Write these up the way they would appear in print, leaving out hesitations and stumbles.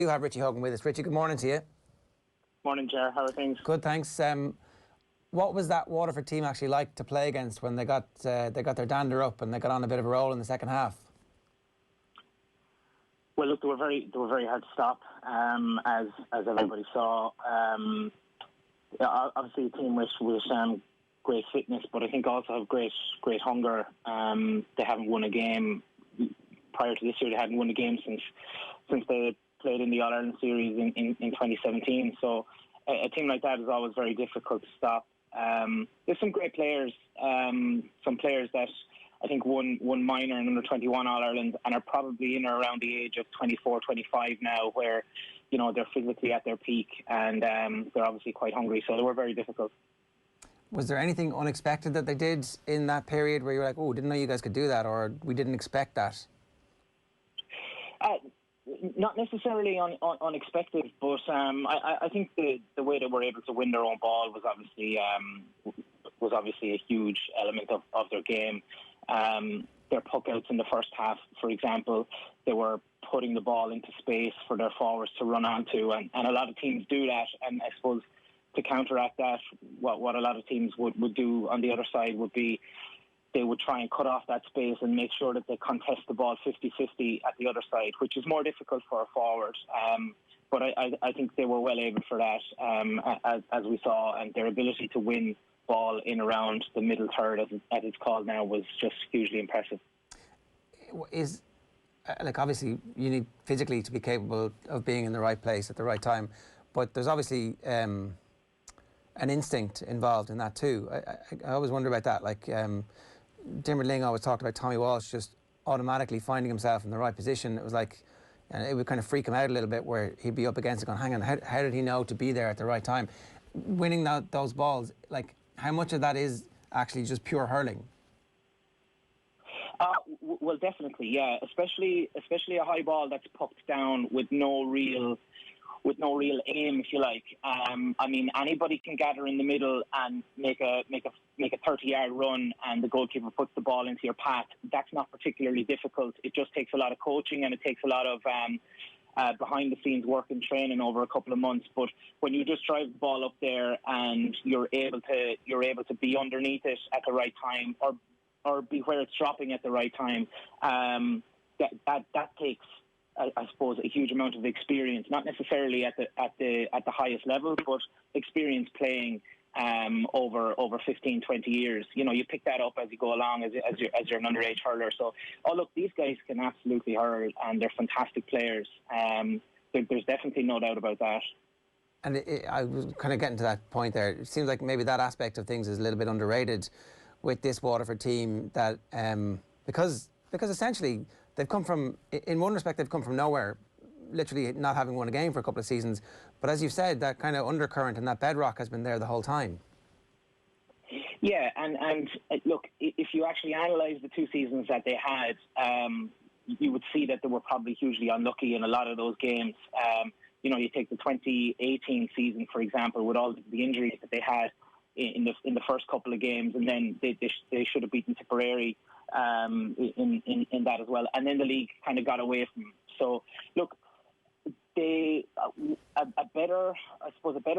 You have Richie Hogan with us. Richie, good morning to you. Morning, Ger. How are things? Good, thanks. What was that Waterford team actually like to play against when they got their dander up and they got on a bit of a roll in the second half? Well, look, they were very hard to stop, as everybody saw. Obviously, a team with great fitness, but I think also have great hunger. They haven't won a game prior to this year. They hadn't won a game since they played in the All-Ireland series in 2017. So a team like that is always very difficult to stop. There's some great players, some players that I think won minor and under 21 All-Ireland and are probably in or around the age of 24, 25 now, where, you know, they're physically at their peak and they're obviously quite hungry. So they were very difficult. Was there anything unexpected that they did in that period where you were like, oh, didn't know you guys could do that, or we didn't expect that? Not necessarily unexpected, but I think the way they were able to win their own ball was obviously a huge element of their game. Their puck outs in the first half, for example, they were putting the ball into space for their forwards to run onto, and a lot of teams do that. And I suppose to counteract that, what a lot of teams would do on the other side would be they would try and cut off that space and make sure that they contest the ball 50-50 at the other side, which is more difficult for a forward. But I think they were well able for that, as we saw, and their ability to win ball in around the middle third, as it's called now, was just hugely impressive. Obviously, you need physically to be capable of being in the right place at the right time, but there's obviously an instinct involved in that too. I always wonder about that. Dimmer Ling always talked about Tommy Walsh just automatically finding himself in the right position. It was like, and it would kind of freak him out a little bit, where he'd be up against it going, hang on, how did he know to be there at the right time? Winning those balls, like, how much of that is actually just pure hurling? Well, definitely, yeah. Especially a high ball that's pucked down with no real aim, if you like. I mean, anybody can gather in the middle and make a 30-yard run, and the goalkeeper puts the ball into your path. That's not particularly difficult. It just takes a lot of coaching, and it takes a lot of behind-the-scenes work and training over a couple of months. But when you just drive the ball up there and you're able to be underneath it at the right time, or be where it's dropping at the right time, that takes, I suppose, a huge amount of experience. Not necessarily at the highest level, but experience playing over 15, 20 years. You know, you pick that up as you go along as you're an underage hurler. So, look, these guys can absolutely hurl, and they're fantastic players. There's definitely no doubt about that. And I was kind of getting to that point there. It seems like maybe that aspect of things is a little bit underrated with this Waterford team, that because essentially they've come from, in one respect, they've come from nowhere, literally not having won a game for a couple of seasons. But as you've said, that kind of undercurrent and that bedrock has been there the whole time. Yeah, and look, if you actually analyse the two seasons that they had, you would see that they were probably hugely unlucky in a lot of those games. You know, you take the 2018 season, for example, with all the injuries that they had in the first couple of games, and then they should have beaten Tipperary in that as well, and then the league kind of got away from them. So, look, a better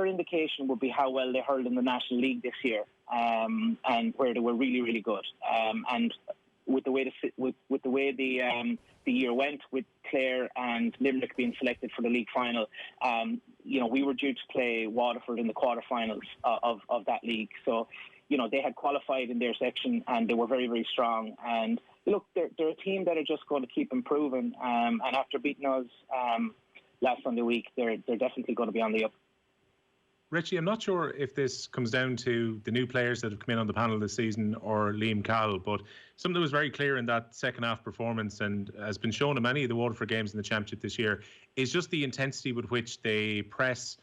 indication would be how well they hurled in the National League this year, and where they were really, really good. And with the way the year went, with Clare and Limerick being selected for the league final, you know, we were due to play Waterford in the quarterfinals of that league. So, you know, they had qualified in their section, and they were very, very strong. And look, they're a team that are just going to keep improving. And after beating us last Sunday week, they're definitely going to be on the up. Richie, I'm not sure if this comes down to the new players that have come in on the panel this season or Liam Cowell, but something that was very clear in that second half performance, and has been shown in many of the Waterford games in the Championship this year, is just the intensity with which they press,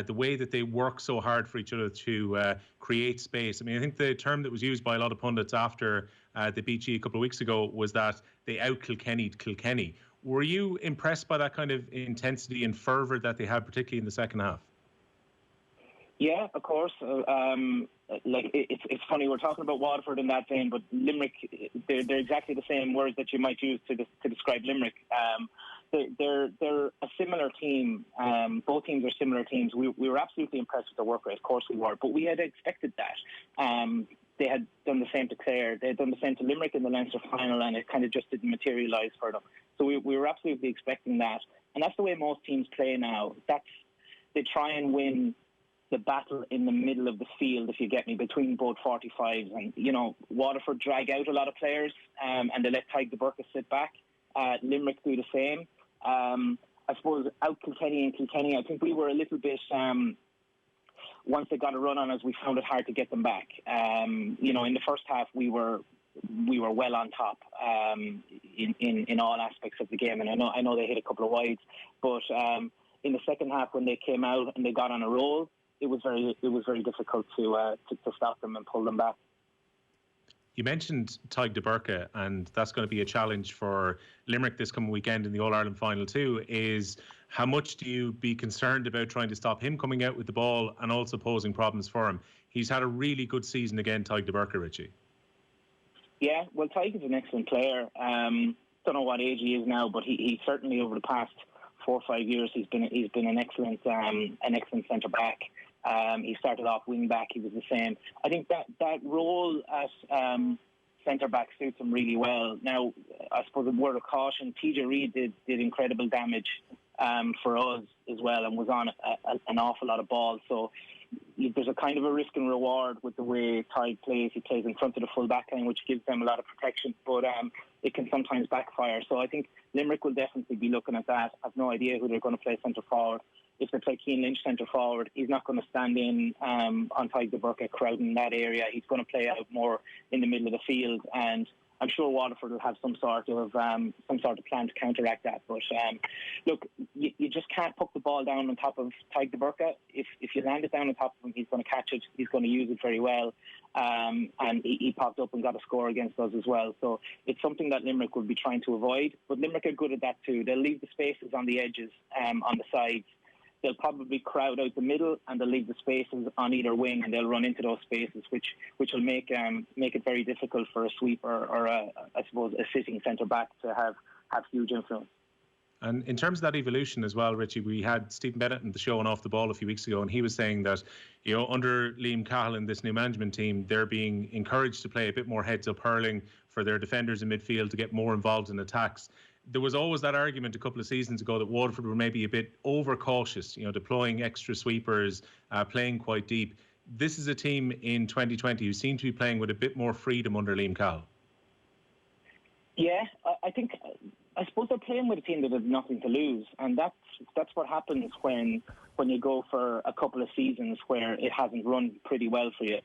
the way that they work so hard for each other to create space. I mean, I think the term that was used by a lot of pundits after they beat you a couple of weeks ago was that they out-Kilkenny'd Kilkenny. Were you impressed by that kind of intensity and fervour that they had, particularly in the second half? Yeah, of course. It's funny, we're talking about Waterford in that vein, but Limerick, they're exactly the same words that you might use to describe Limerick. they're a similar team. Both teams are similar teams. We were absolutely impressed with the work rate. Of course we were, but we had expected that. They had done the same to Clare. They had done the same to Limerick in the Leinster final, and it kind of just didn't materialise for them. So we were absolutely expecting that. And that's the way most teams play now. They try and win the battle in the middle of the field, if you get me, between both 45s. And, you know, Waterford drag out a lot of players, and they let Tig de Burka sit back. Limerick do the same. I suppose out Kilkenny, I think we were a little bit... once they got a run on us, we found it hard to get them back. You know, in the first half, we were well on top in all aspects of the game, and I know they hit a couple of wides, but in the second half, when they came out and they got on a roll, it was very difficult to stop them and pull them back. You mentioned Tig de Burka, and that's going to be a challenge for Limerick this coming weekend in the All-Ireland final too, is how much do you be concerned about trying to stop him coming out with the ball and also posing problems for him? He's had a really good season again, Tig de Burka, Richie. Yeah, well, Tig is an excellent player. Don't know what age he is now, but he certainly over the past 4 or 5 years he's been an excellent centre back. He started off wing back. He was the same. I think that role as centre back suits him really well. Now, I suppose a word of caution: TJ Reid did incredible damage for us as well, and was on an awful lot of balls. So there's a kind of a risk and reward with the way Tig plays. He plays in front of the full back line, which gives them a lot of protection, but it can sometimes backfire. So I think Limerick will definitely be looking at that. I've no idea who they're going to play centre forward. If they play Cian Lynch centre forward, he's not going to stand in on Tig de Burka crowding that area. He's going to play out more in the middle of the field, and I'm sure Waterford will have some sort of plan to counteract that. But look, you just can't put the ball down on top of Tig de Burka. If you land it down on top of him, he's going to catch it. He's going to use it very well. And he popped up and got a score against us as well. So it's something that Limerick would be trying to avoid. But Limerick are good at that too. They'll leave the spaces on the edges, on the sides. They'll probably crowd out the middle, and they'll leave the spaces on either wing, and they'll run into those spaces, which will make it very difficult for a sweeper or I suppose a sitting centre back to have huge influence. And in terms of that evolution as well, Richie, we had Stephen Bennett on the show on Off the Ball a few weeks ago, and he was saying that, you know, under Liam Cahill and this new management team, they're being encouraged to play a bit more heads-up hurling for their defenders in midfield to get more involved in attacks. There was always that argument a couple of seasons ago that Waterford were maybe a bit overcautious, you know, deploying extra sweepers, playing quite deep. This is a team in 2020 who seem to be playing with a bit more freedom under Liam Cahill. Yeah, I suppose they're playing with a team that has nothing to lose, and that's what happens when you go for a couple of seasons where it hasn't run pretty well for you.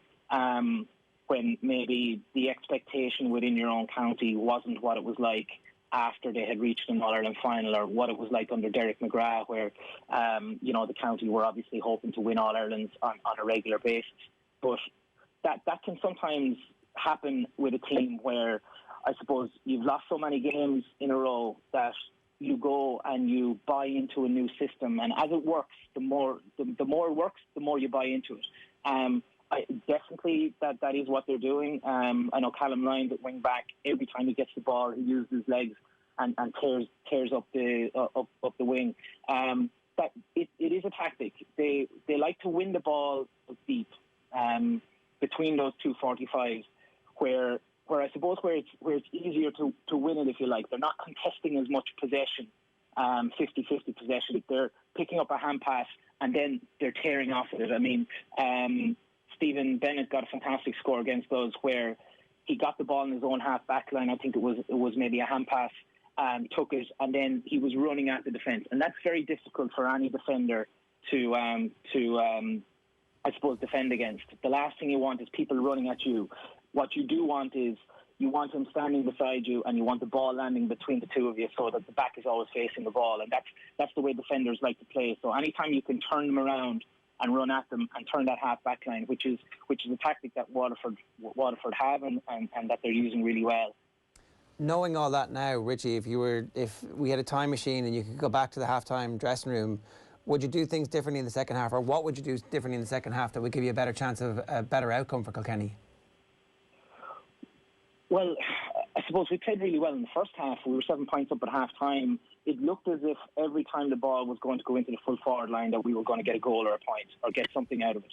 When maybe the expectation within your own county wasn't what it was like after they had reached an All-Ireland final, or what it was like under Derek McGrath, where you know, the county were obviously hoping to win All-Irelands on a regular basis. But that can sometimes happen with a team where I suppose you've lost so many games in a row that you go and you buy into a new system, and as it works, the more it works, the more you buy into it. Definitely that is what they're doing. I know Callum Lyons at wing back, every time he gets the ball, he uses his legs and tears up the wing. That it is a tactic. They like to win the ball deep between those two 45s, where I suppose where it's easier to win it, if you like. They're not contesting as much possession, 50-50 possession. They're picking up a hand pass and then they're tearing off at it. I mean, Stephen Bennett got a fantastic score against us where he got the ball in his own half back line. I think it was maybe a hand pass, took it, and then he was running at the defence. And that's very difficult for any defender to I suppose, defend against. The last thing you want is people running at you. What you do want is you want him standing beside you, and you want the ball landing between the two of you so that the back is always facing the ball. And that's the way defenders like to play. So anytime you can turn them around and run at them and turn that half back line, which is a tactic that Waterford have and that they're using really well. Knowing all that now, Richie, if we had a time machine and you could go back to the halftime dressing room, would you do things differently in the second half, or what would you do differently in the second half that would give you a better chance of a better outcome for Kilkenny? Well, I suppose we played really well in the first half. We were 7 points up at half time. it looked as if every time the ball was going to go into the full forward line that we were going to get a goal or a point or get something out of it.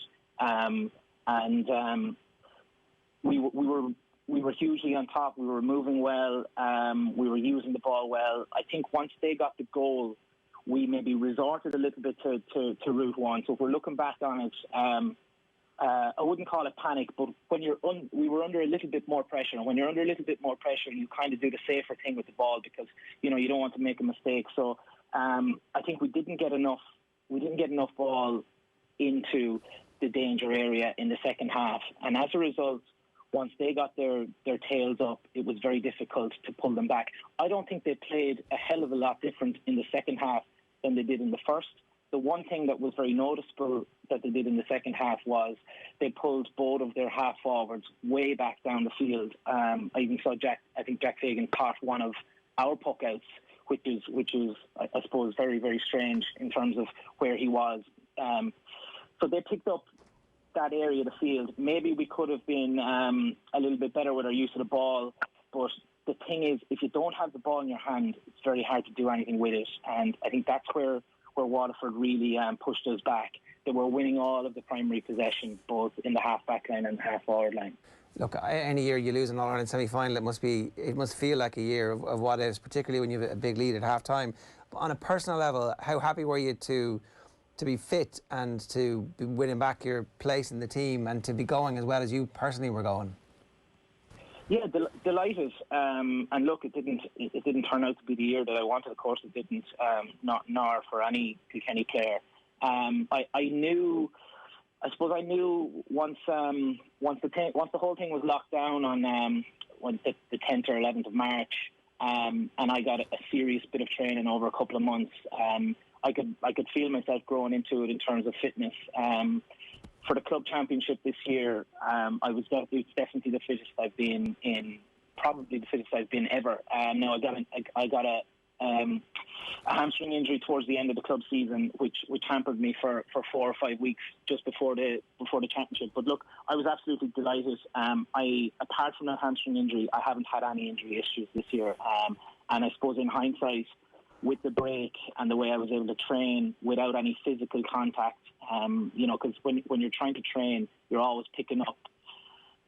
We were hugely on top. We were moving well. We were using the ball well. I think once they got the goal, we maybe resorted a little bit to route one. So if we're looking back on it, I wouldn't call it panic, but when we were under a little bit more pressure. And when you're under a little bit more pressure, you kind of do the safer thing with the ball because you don't want to make a mistake. So I think we didn't get enough ball into the danger area in the second half, and as a result, once they got their tails up, it was very difficult to pull them back. I don't think they played a hell of a lot different in the second half than they did in the first. The one thing that was very noticeable that they did in the second half was they pulled both of their half forwards way back down the field. I even saw Jack Fagan caught one of our puck outs, which is I suppose very, very strange in terms of where he was. So they picked up that area of the field. Maybe we could have been a little bit better with our use of the ball, but the thing is, if you don't have the ball in your hand, it's very hard to do anything with it. And I think that's where Waterford really pushed us back. They were winning all of the primary possession, both in the half-back line and half-forward line. Look, any year you lose an All-Ireland semi-final, it must feel like a year of what is, particularly when you have a big lead at half-time. But on a personal level, how happy were you to be fit and to be winning back your place in the team and to be going as well as you personally were going? Yeah, delighted. And look, it didn't turn out to be the year that I wanted. Of course, it didn't. Nor for any Kilkenny player. I knew once the whole thing was locked down on the 10th or 11th of March, and I got a serious bit of training over a couple of months. I could feel myself growing into it in terms of fitness. For the club championship this year, it's definitely the fittest I've been in, probably the fittest I've been ever. Now I got a hamstring injury towards the end of the club season, which hampered me for 4 or 5 weeks just before the championship. But look, I was absolutely delighted. Apart from that hamstring injury, I haven't had any injury issues this year. And I suppose in hindsight, with the break and the way I was able to train without any physical contact, because when you're trying to train, you're always picking up,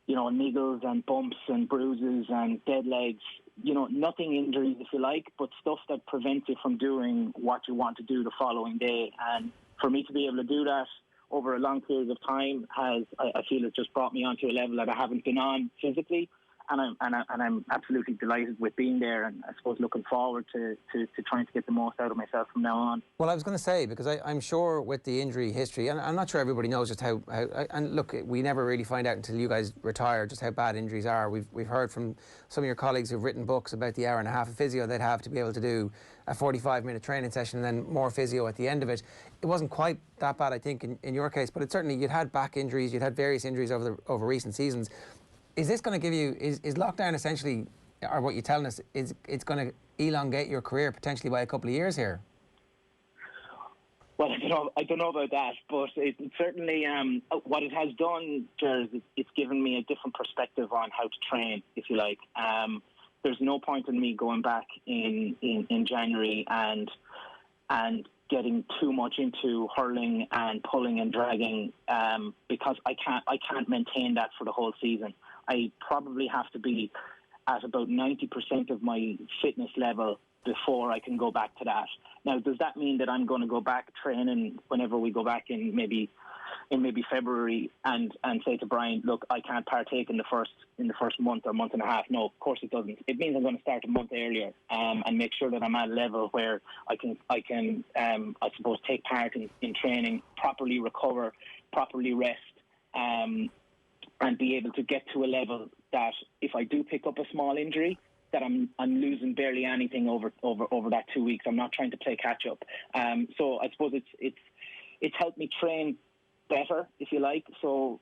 niggles and bumps and bruises and dead legs, nothing injuries if you like, but stuff that prevents you from doing what you want to do the following day. And for me to be able to do that over a long period of time I feel it just brought me onto a level that I haven't been on physically. And I'm absolutely delighted with being there, and I suppose looking forward to trying to get the most out of myself from now on. Well, I was going to say, because I'm sure with the injury history, and I'm not sure everybody knows just how and look, we never really find out until you guys retire just how bad injuries are. We've heard from some of your colleagues who've written books about the hour and a half of physio they'd have to be able to do a 45-minute training session and then more physio at the end of it. It wasn't quite that bad, I think, in your case, but it certainly, you'd had back injuries, you'd had various injuries over recent seasons. Is this going to give you, is lockdown essentially, or what you're telling us, it's going to elongate your career potentially by a couple of years here? Well, I don't know about that, but it certainly, what it has done, it's given me a different perspective on how to train, if you like. There's no point in me going back in January and getting too much into hurling and pulling and dragging, because I can't maintain that for the whole season. I probably have to be at about 90% of my fitness level before I can go back to that. Now, does that mean that I'm going to go back training whenever we go back in maybe February and say to Brian, look, I can't partake in the first month or month and a half? No, of course it doesn't. It means I'm going to start a month earlier and make sure that I'm at a level where I can I suppose take part in training, properly recover, properly rest, and be able to get to a level that if I do pick up a small injury, that I'm losing barely anything over that 2 weeks. I'm not trying to play catch up. So I suppose it's helped me train better, if you like. So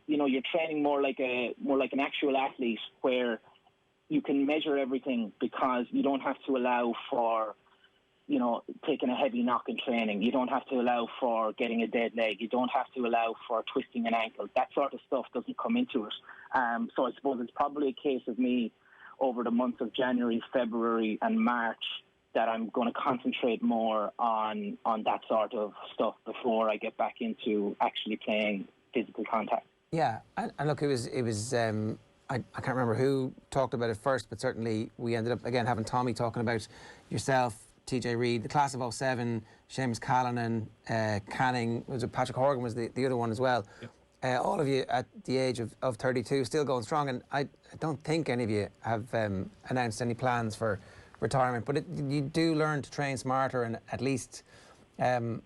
you're training more like an actual athlete, where you can measure everything because you don't have to allow for taking a heavy knock in training. You don't have to allow for getting a dead leg. You don't have to allow for twisting an ankle. That sort of stuff doesn't come into it. So I suppose it's probably a case of me over the months of January, February and March that I'm going to concentrate more on that sort of stuff before I get back into actually playing physical contact. Yeah, and look, it was I can't remember who talked about it first, but certainly we ended up again having Tommy talking about yourself, TJ Reid, the class of 07, Seamus Callanan, Canning, was it Patrick Horgan was the other one as well. Yep. All of you at the age of 32 still going strong, and I don't think any of you have announced any plans for retirement, but you do learn to train smarter, and at least the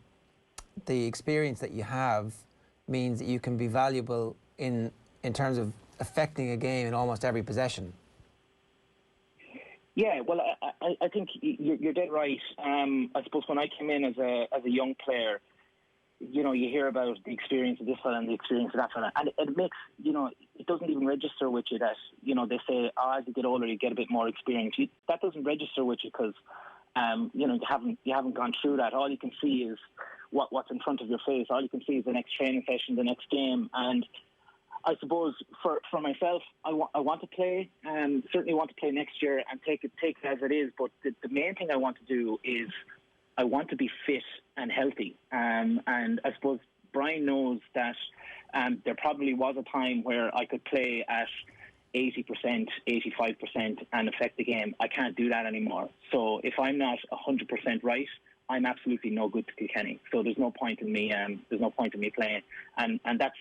experience that you have means that you can be valuable in terms of affecting a game in almost every possession. Yeah, well, I think you're dead right. I suppose when I came in as a young player, you know, you hear about the experience of this fella and the experience of that fella, and it makes, you know, it doesn't even register with you that, you know, they say, as you get older, you get a bit more experience. That doesn't register with you because, you know, you haven't gone through that. All you can see is what's in front of your face. All you can see is the next training session, the next game, and I suppose for myself, I want to play, certainly want to play next year and take it as it is. But the main thing I want to do is I want to be fit and healthy. And I suppose Brian knows that there probably was a time where I could play at 80%, 85% and affect the game. I can't do that anymore. So if I'm not 100% right, I'm absolutely no good to Kilkenny. So there's no point in me. There's no point in me playing. And that's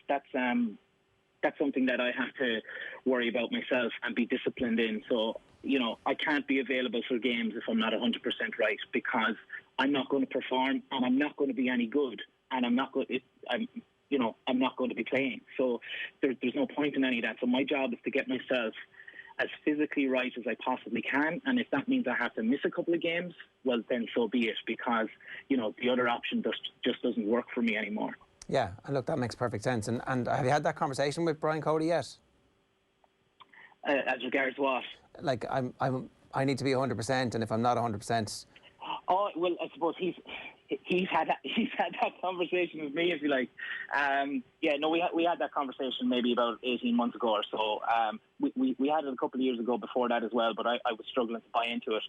something that I have to worry about myself and be disciplined in. So, you know, I can't be available for games if I'm not 100% right, because I'm not going to perform and I'm not going to be any good, and I'm not going to be playing. So there's no point in any of that. So my job is to get myself as physically right as I possibly can, and if that means I have to miss a couple of games, well, then so be it, because, you know, the other option just doesn't work for me anymore. Yeah, and look, that makes perfect sense. And have you had that conversation with Brian Cody yet? As regards what? Like, I need to be 100%, and if I'm not 100%... Oh, well, I suppose he's had that conversation with me, if you like. Yeah, no, we had that conversation maybe about 18 months ago or so. We had it a couple of years ago before that as well, but I was struggling to buy into it.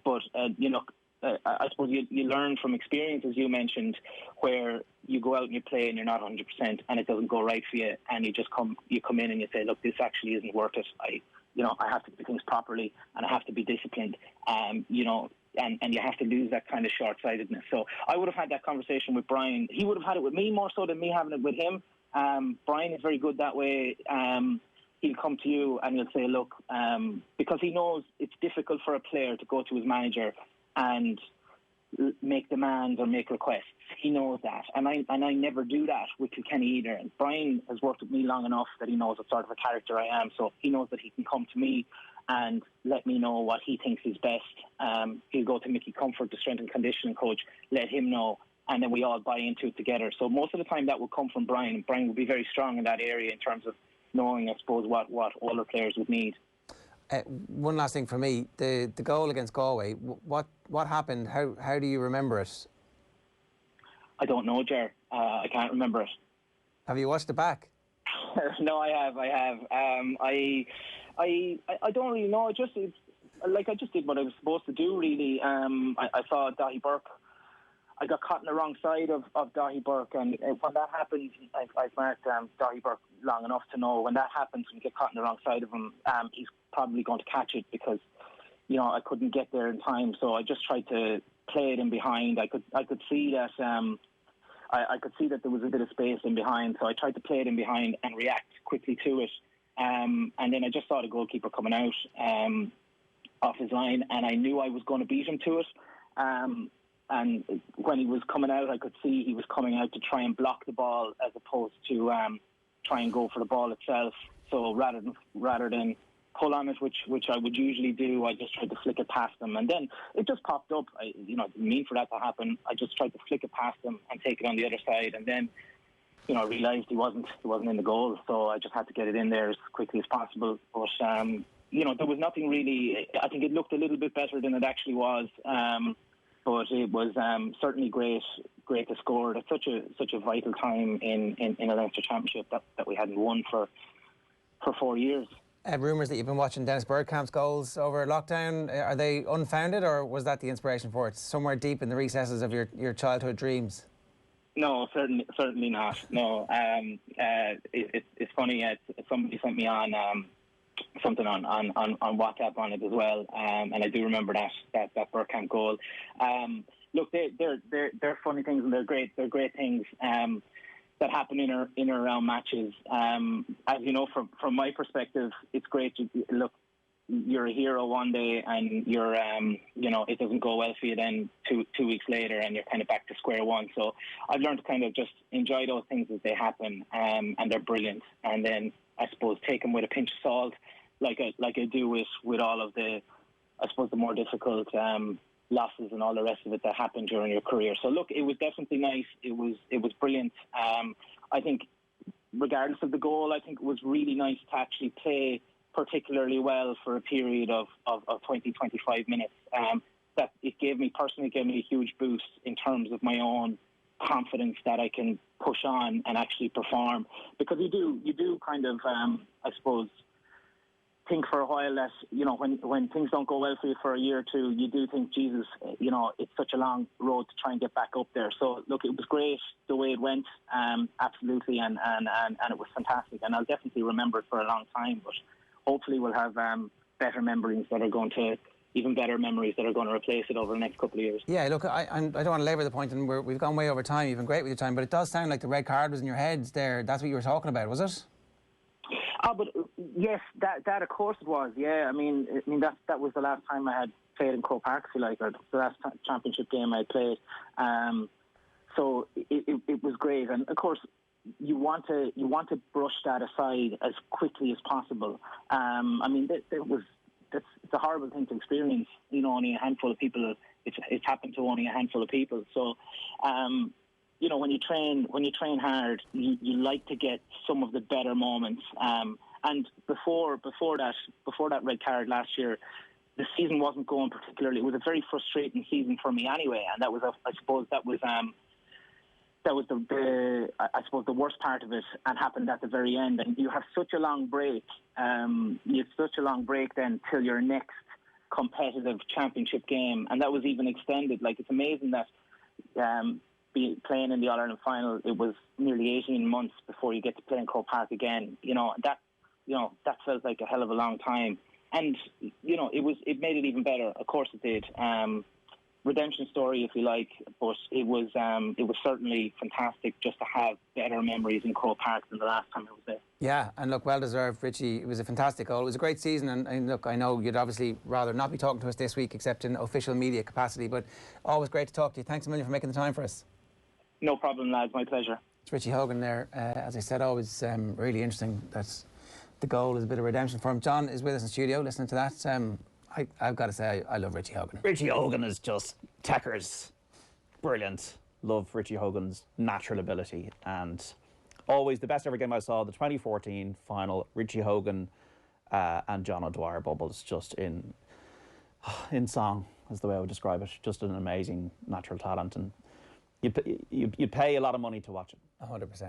But you know, I suppose you learn from experience, as you mentioned, where you go out and you play and you're not 100% and it doesn't go right for you, and you come in and you say, look, this actually isn't worth it. I have to do things properly and I have to be disciplined. You know, and you have to lose that kind of short-sightedness. So I would have had that conversation with Brian. He would have had it with me more so than me having it with him. Brian is very good that way. He'll come to you and he'll say, look, because he knows it's difficult for a player to go to his manager and make demands or make requests. He knows that. And I never do that with Kilkenny either. And Brian has worked with me long enough that he knows what sort of a character I am. So he knows that he can come to me and let me know what he thinks is best. He'll go to Mickey Comfort, the strength and conditioning coach, let him know, and then we all buy into it together. So most of the time that will come from Brian. Brian will be very strong in that area in terms of knowing, I suppose, what all the players would need. One last thing for me, the goal against Galway, what happened? How do you remember it? I don't know, Ger. I can't remember it. Have you watched it back? No, I have. I don't really know. I just did what I was supposed to do, really. I saw Dahi Burke. I got caught on the wrong side of Dahi Burke, and when that happens, I've marked Dahi Burke long enough to know when that happens, when you get caught on the wrong side of him, he's probably going to catch it, because, you know, I couldn't get there in time. So I just tried to play it in behind. I could see that I could see that there was a bit of space in behind, so I tried to play it in behind and react quickly to it. And then I just saw the goalkeeper coming out off his line, and I knew I was going to beat him to it. And when he was coming out, I could see he was coming out to try and block the ball as opposed to try and go for the ball itself. So rather than pull on it, which I would usually do, I just tried to flick it past him, and then it just popped up. I didn't mean for that to happen. I just tried to flick it past him and take it on the other side, and then, you know, I realised he wasn't in the goal, so I just had to get it in there as quickly as possible. But you know, there was nothing really. I think it looked a little bit better than it actually was. But it was certainly great to score at such a vital time in a Leinster Championship that we hadn't won for 4 years. rumours that you've been watching Dennis Bergkamp's goals over lockdown. Are they unfounded, or was that the inspiration for it? Somewhere deep in the recesses of your childhood dreams? No, certainly not. No, it's funny. Somebody sent me on something on WhatsApp on it as well, and I do remember that Bergkamp goal. Look, they're funny things, and they're great things that happen in or around matches. As you know, from my perspective, it's great. Look, you're a hero one day, and you're it doesn't go well for you then two weeks later, and you're kind of back to square one. So I've learned to kind of just enjoy those things as they happen, and they're brilliant. And then I suppose take them with a pinch of salt, like I do with all of the, I suppose, the more difficult losses and all the rest of it that happened during your career. So look, it was definitely nice. It was brilliant. I think regardless of the goal, I think it was really nice to actually play particularly well for a period of 20, 25 minutes. That it personally gave me a huge boost in terms of my own confidence that I can push on and actually perform. Because you do kind of, I suppose, think for a while that, when things don't go well for you for a year or two, you do think, Jesus, it's such a long road to try and get back up there. So, look, it was great the way it went, absolutely, and it was fantastic. And I'll definitely remember it for a long time, but hopefully we'll have better memories that are going to, even better memories that are going to replace it over the next couple of years. Yeah, look, I don't want to labour the point, and we've gone way over time. You've been great with your time, but it does sound like the red card was in your head there. That's what you were talking about, was it? But yes, that of course it was. Yeah, I mean that was the last time I had played in Croke Park, if you like, or the last championship game I had played. So it was great, and of course you want to brush that aside as quickly as possible. I mean, it's a horrible thing to experience. Only a handful of people. It's happened to only a handful of people. So. When you train hard, you like to get some of the better moments. And before that red card last year, the season wasn't going particularly. It was a very frustrating season for me anyway, and that was the worst part of it, and happened at the very end. And you have such a long break. You have such a long break then till your next competitive championship game, and that was even extended. Like, it's amazing that. Playing in the All-Ireland final, it was nearly 18 months before you get to play in Croke Park again. That felt like a hell of a long time. And, it made it even better. Of course it did. Redemption story, if you like, but it was certainly fantastic just to have better memories in Croke Park than the last time I was there. Yeah, and look, well deserved, Richie. It was a fantastic goal. It was a great season, and look, I know you'd obviously rather not be talking to us this week except in official media capacity, but always great to talk to you. Thanks a million for making the time for us. No problem, lads. My pleasure. It's Richie Hogan there. As I said, always really interesting that the goal is a bit of redemption for him. John is with us in studio listening to that. I've got to say, I love Richie Hogan. Richie Hogan is just Techers. Brilliant. Love Richie Hogan's natural ability. And always the best ever game I saw, the 2014 final, Richie Hogan and John O'Dwyer bubbles, just in song, is the way I would describe it. Just an amazing natural talent. And you'd pay a lot of money to watch it. 100%.